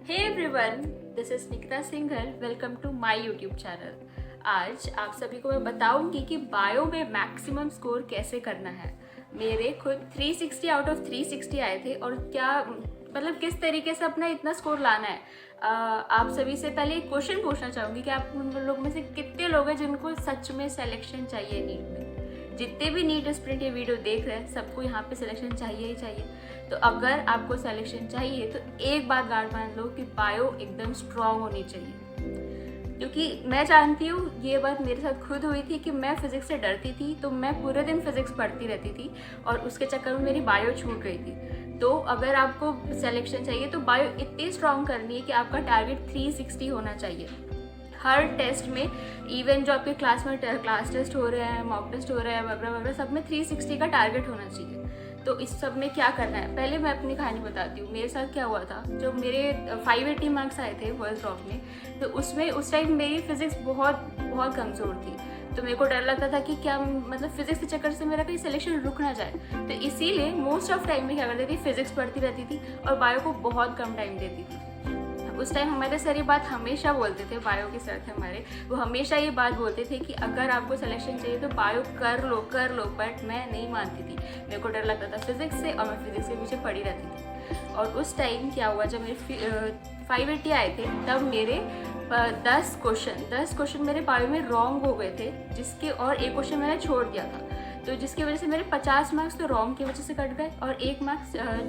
Hey everyone, this is Nikita Singhal. Welcome to my YouTube channel. आज आप सभी को मैं बताऊंगी कि बायो में मैक्सिमम स्कोर कैसे करना है। मेरे खुद 360 आउट ऑफ 360 आए थे और क्या मतलब किस तरीके से अपना इतना स्कोर लाना है। आप सभी से पहले एक क्वेश्चन पूछना चाहूँगी कि आप उन लोगों में से कितने लोग हैं जिनको सच में सिलेक्शन चाहिए नीट में। जितने भी नीट एस्पिरेंट ये वीडियो देख रहे हैं सबको यहाँ पे सिलेक्शन चाहिए ही चाहिए। तो अगर आपको सिलेक्शन चाहिए तो एक बात गार्ड मान लो कि बायो एकदम स्ट्रांग होनी चाहिए, क्योंकि मैं जानती हूँ ये बात मेरे साथ खुद हुई थी कि मैं फिज़िक्स से डरती थी, तो मैं पूरे दिन फिज़िक्स पढ़ती रहती थी और उसके चक्कर में मेरी बायो छूट गई थी। तो अगर आपको सिलेक्शन चाहिए तो बायो इतनी स्ट्रांग करनी है कि आपका टारगेट 360 होना चाहिए हर टेस्ट में। इवन जो आपके क्लास में क्लास टेस्ट हो रहे हैं, मॉक टेस्ट हो रहे हैं, वगैरह वगैरह, सब में 360 का टारगेट होना चाहिए। तो इस सब में क्या करना है, पहले मैं अपनी कहानी बताती हूँ। मेरे साथ क्या हुआ था, जो मेरे 580 मार्क्स आए थे फर्स्ट ड्रॉप में, तो उसमें उस टाइम मेरी फिज़िक्स बहुत बहुत कमज़ोर थी। तो मेरे को डर लगता था कि क्या मतलब फिज़िक्स के चक्कर से मेरा कहीं सिलेक्शन रुक ना जाए। तो इसीलिए मोस्ट ऑफ टाइम में क्या करती थी, फिज़िक्स पढ़ती रहती थी और बायो को बहुत कम टाइम देती थी। उस टाइम हमारे सर ये बात हमेशा बोलते थे, बायो के सर थे हमारे, वो हमेशा ये बात बोलते थे कि अगर आपको सिलेक्शन चाहिए तो बायो कर लो। बट मैं नहीं मानती थी, मेरे को डर लगता था फिज़िक्स से और मैं फिज़िक्स के पीछे पड़ी रहती थी। और उस टाइम क्या हुआ, जब मेरे 580 आए थे तब मेरे 10 क्वेश्चन मेरे बायो में रॉन्ग हो गए थे, जिसके और एक क्वेश्चन मैंने छोड़ दिया था। तो जिसकी वजह से मेरे 50 मार्क्स तो रॉन्ग की वजह से कट गए और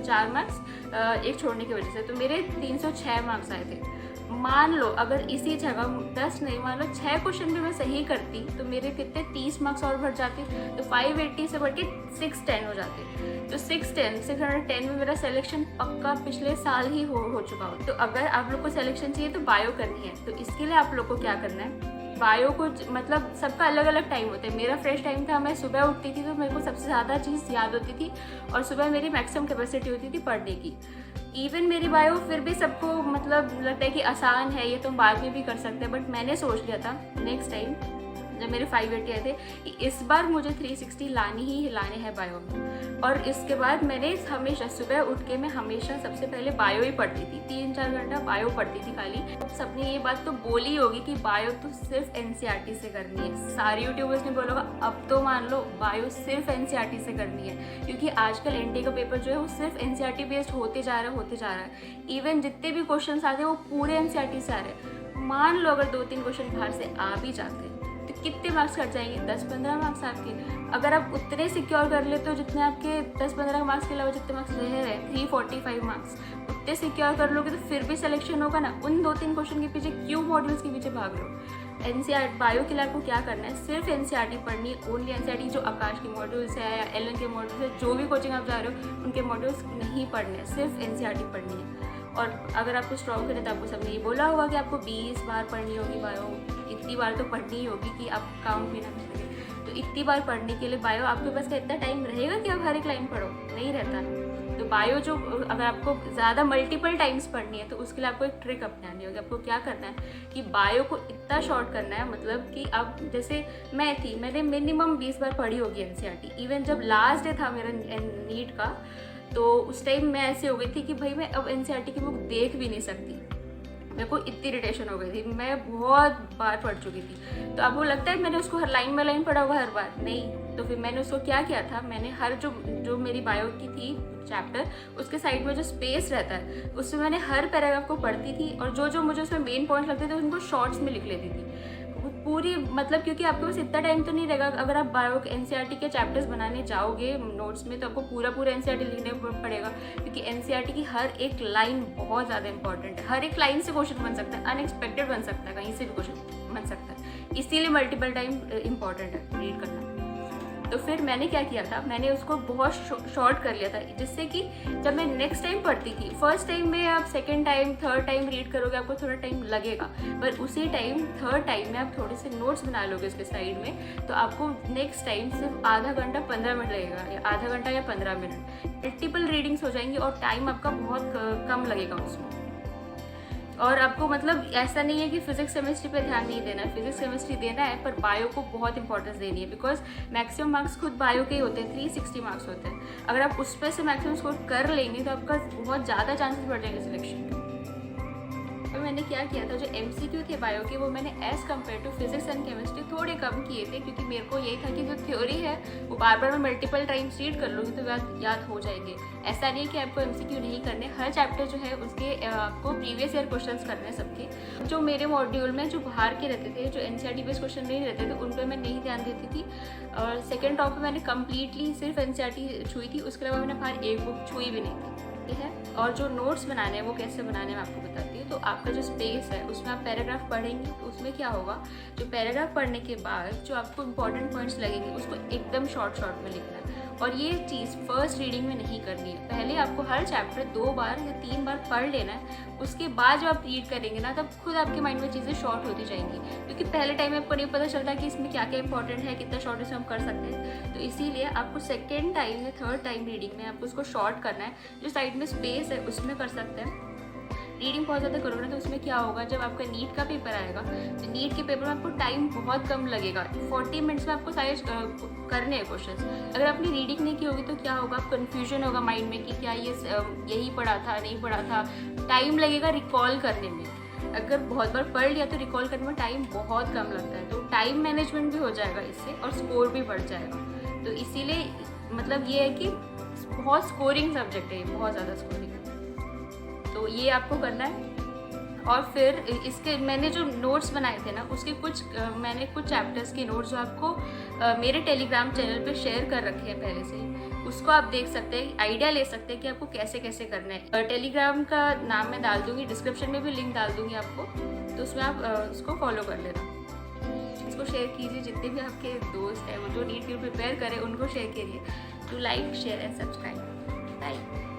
4 मार्क्स एक छोड़ने की वजह से, तो मेरे 306 मार्क्स आए थे। मान लो अगर इसी जगह 10 नहीं, मान लो 6 क्वेश्चन भी मैं सही करती तो मेरे कितने 30 मार्क्स और बढ़ जाते, तो 580 से बढ़ के 610 हो जाते। तो 610 में मेरा सिलेक्शन पक्का पिछले साल ही हो चुका हो। तो अगर आप लोग को सिलेक्शन चाहिए तो बायो करनी है। तो इसके लिए आप लोग को क्या करना है, बायो को मतलब सबका अलग अलग टाइम होता है। मेरा फ्रेश टाइम था, मैं सुबह उठती थी तो मेरे को सबसे ज़्यादा चीज़ याद होती थी और सुबह मेरी मैक्सिमम कैपेसिटी होती थी पढ़ने की। इवन मेरी बायो फिर भी सबको मतलब लगता है कि आसान है, ये तुम बाद में भी कर सकते हैं, बट मैंने सोच लिया था नेक्स्ट टाइम जब मेरे 580 आए थे कि इस बार मुझे 360 लाने हैं बायो में। और इसके बाद मैंने हमेशा सुबह उठ के मैं हमेशा सबसे पहले बायो ही पढ़ती थी, 3-4 घंटा बायो पढ़ती थी खाली। सबने ये बात तो बोली होगी कि बायो तो सिर्फ एनसीईआरटी से करनी है, सारे यूट्यूबर्स ने बोला होगा। अब तो मान लो बायो सिर्फ एनसीईआरटी से करनी है, क्योंकि आजकल एनटी का पेपर जो है वो सिर्फ एनसीईआरटी बेस्ड होते जा रहा है। इवन जितने भी क्वेश्चन आते हैं वो पूरे एनसीईआरटी से आ रहे हैं। मान लो अगर 2-3 क्वेश्चन बाहर से आ भी जाते हैं तो कितने मार्क्स कट जाएंगे, 10-15 मार्क्स आपके। अगर आप उतने सिक्योर कर लेते हो जितने आपके 10-15 मार्क्स के अलावा जितने मार्क्स रह रहे हैं, 345 मार्क्स उतने सिक्योर कर लोगे तो फिर भी सिलेक्शन होगा ना। उन 2-3 क्वेश्चन के पीछे क्यों मॉड्यूल्स के पीछे भाग लो। एनसीईआरटी बायो के लिए आपको क्या करना है, सिर्फ एनसीईआरटी पढ़नी है, ओनली एनसीईआरटी। जो आकाश के मॉड्यूल्स है या एलन के मॉड्यूल्स है, जो भी कोचिंग आप जा रहे हो उनके मॉड्यूल्स नहीं पढ़ने हैं, सिर्फ एनसीईआरटी पढ़नी है। और अगर आपको स्ट्रॉन्ग करें तो आपको सबने ये बोला होगा कि आपको 20 बार पढ़नी होगी बायो। इतनी बार तो पढ़नी ही होगी कि आप काउंट भी ना कर सकें। तो इतनी बार पढ़ने के लिए बायो आपके पास का इतना टाइम रहेगा कि आप हर एक लाइन पढ़ो, नहीं रहता। तो बायो जो अगर आपको ज़्यादा मल्टीपल टाइम्स पढ़नी है तो उसके लिए आपको एक ट्रिक अपनानी होगी। आपको क्या करना है कि बायो को इतना शॉर्ट करना है, मतलब कि अब जैसे मैंने मिनिमम 20 बार पढ़ी होगी एनसीईआरटी। इवन जब लास्ट डे था मेरा नीट का, तो उस टाइम मैं ऐसे हो गई थी कि भाई मैं अब एनसीईआरटी की बुक देख भी नहीं सकती, मेरे को इतनी इरिटेशन हो गई थी, मैं बहुत बार पढ़ चुकी थी। तो आपको लगता है मैंने उसको हर लाइन बाय लाइन पढ़ा होगा हर बार, नहीं। तो फिर मैंने उसको क्या किया था, मैंने हर जो मेरी बायो की थी चैप्टर, उसके साइड में जो स्पेस रहता है उसमें मैंने हर पैराग्राफ को पढ़ती थी और जो मुझे उसमें मेन पॉइंट लगते थे उनको शॉर्ट्स में लिख लेती थी पूरी। मतलब क्योंकि आपके पास इतना टाइम तो नहीं रहेगा, अगर आप बायो एनसीईआरटी के चैप्टर्स बनाने जाओगे नोट्स में तो आपको पूरा एनसीईआरटी लिखने पड़ेगा, क्योंकि एनसीईआरटी की हर एक लाइन बहुत ज़्यादा इंपॉर्टेंट है। हर एक लाइन से क्वेश्चन बन सकता है, अनएक्सपेक्टेड बन सकता है, कहीं से भी क्वेश्चन बन सकता है, इसीलिए मल्टीपल टाइम इंपॉर्टेंट है रीड करना। तो फिर मैंने क्या किया था, मैंने उसको बहुत शॉर्ट कर लिया था, जिससे कि जब मैं नेक्स्ट टाइम पढ़ती थी, फर्स्ट टाइम में आप second time third time read करोगे आपको थोड़ा टाइम लगेगा, पर उसी टाइम थर्ड टाइम में आप थोड़े से नोट्स बना लोगे उसके साइड में, तो आपको नेक्स्ट टाइम सिर्फ आधा घंटा 15 मिनट लगेगा, या आधा घंटा या 15 मिनट मल्टीपल रीडिंग्स हो जाएंगी और टाइम आपका बहुत कम लगेगा उसमें। और आपको मतलब ऐसा नहीं है कि फिजिक्स केमिस्ट्री पे ध्यान नहीं देना है, फिजिक्स केमिस्ट्री देना है, पर बायो को बहुत इंपॉर्टेंस देनी है, बिकॉज मैक्सिमम मार्क्स खुद बायो के ही होते हैं, 360 मार्क्स होते हैं। अगर आप उस पर से मैक्सिमम स्कोर कर लेंगे तो आपका बहुत ज़्यादा चांसेस बढ़ जाएंगे सिलेक्शन के। मैंने क्या किया था, जो MCQ थे बायो के वो मैंने as compare to physics and chemistry थोड़े कम किए थे, क्योंकि मेरे को यही था कि जो थ्योरी है वो बार बार मैं मल्टीपल टाइम्स रीड कर लूँगी तो याद हो जाएंगे। ऐसा नहीं है कि आपको MCQ नहीं करने, हर चैप्टर जो है उसके आपको प्रीवियस ईयर क्वेश्चंस करने हैं सबके। जो मेरे मॉड्यूल में जो बाहर के रहते थे, जो NCERT बेस्ड क्वेश्चन नहीं रहते थे, उन पर मैं नहीं ध्यान देती थी। और सेकेंड टॉप पे मैंने कम्प्लीटली सिर्फ NCERT छुई थी, उसके अलावा मैंने बाहर एक बुक छुई भी नहीं थी, ठीक है। और जो नोट्स बनाने हैं वो कैसे बनाने हैं मैं आपको बताती हूँ। तो आपका जो स्पेस है उसमें आप पैराग्राफ पढ़ेंगे, तो उसमें क्या होगा, जो पैराग्राफ पढ़ने के बाद जो आपको इंपॉर्टेंट पॉइंट्स लगेंगे उसको एकदम शॉर्ट में लिखना है। और ये चीज़ फर्स्ट रीडिंग में नहीं करनी है। पहले आपको हर चैप्टर 2 बार या 3 बार पढ़ लेना है, उसके बाद जब आप रीड करेंगे ना तब खुद आपके माइंड में चीज़ें शॉर्ट होती जाएंगी, क्योंकि पहले टाइम में आपको नहीं पता चलता कि इसमें क्या क्या इंपॉर्टेंट है, कितना शॉर्ट इसमें हम कर सकते हैं। तो इसीलिए आपको सेकेंड टाइम या थर्ड टाइम रीडिंग में आपको उसको शॉर्ट करना है। जो साइड में स्पेस है उसमें कर सकते हैं। रीडिंग बहुत ज़्यादा करोगे ना तो उसमें क्या होगा, जब आपका नीट का पेपर आएगा तो नीट के पेपर में आपको टाइम बहुत कम लगेगा। 40 मिनट्स में आपको सारे करने हैं क्वेश्चन। अगर आपने रीडिंग नहीं की होगी तो क्या होगा, आप कन्फ्यूजन होगा माइंड में कि क्या ये यही पढ़ा था नहीं पढ़ा था, टाइम लगेगा रिकॉल करने में। अगर बहुत बार पढ़ लिया तो रिकॉल करने में टाइम बहुत कम लगता है, तो टाइम मैनेजमेंट भी हो जाएगा इससे और स्कोर भी बढ़ जाएगा। तो इसीलिए मतलब ये है कि बहुत स्कोरिंग सब्जेक्ट है, बहुत ज़्यादा स्कोरिंग। तो ये आपको करना है। और फिर इसके मैंने जो नोट्स बनाए थे ना उसके मैंने कुछ चैप्टर्स के नोट्स जो आपको मेरे टेलीग्राम चैनल पे शेयर कर रखे हैं पहले से, उसको आप देख सकते हैं, आइडिया ले सकते हैं कि आपको कैसे कैसे करना है। टेलीग्राम का नाम मैं डाल दूँगी, डिस्क्रिप्शन में भी लिंक डाल दूँगी आपको, तो उसमें आप उसको फॉलो कर लेना। इसको शेयर कीजिए, जितने भी आपके दोस्त हैं वो जो नीट के प्रिपेयर करें उनको शेयर करिए। To like share and subscribe. Bye.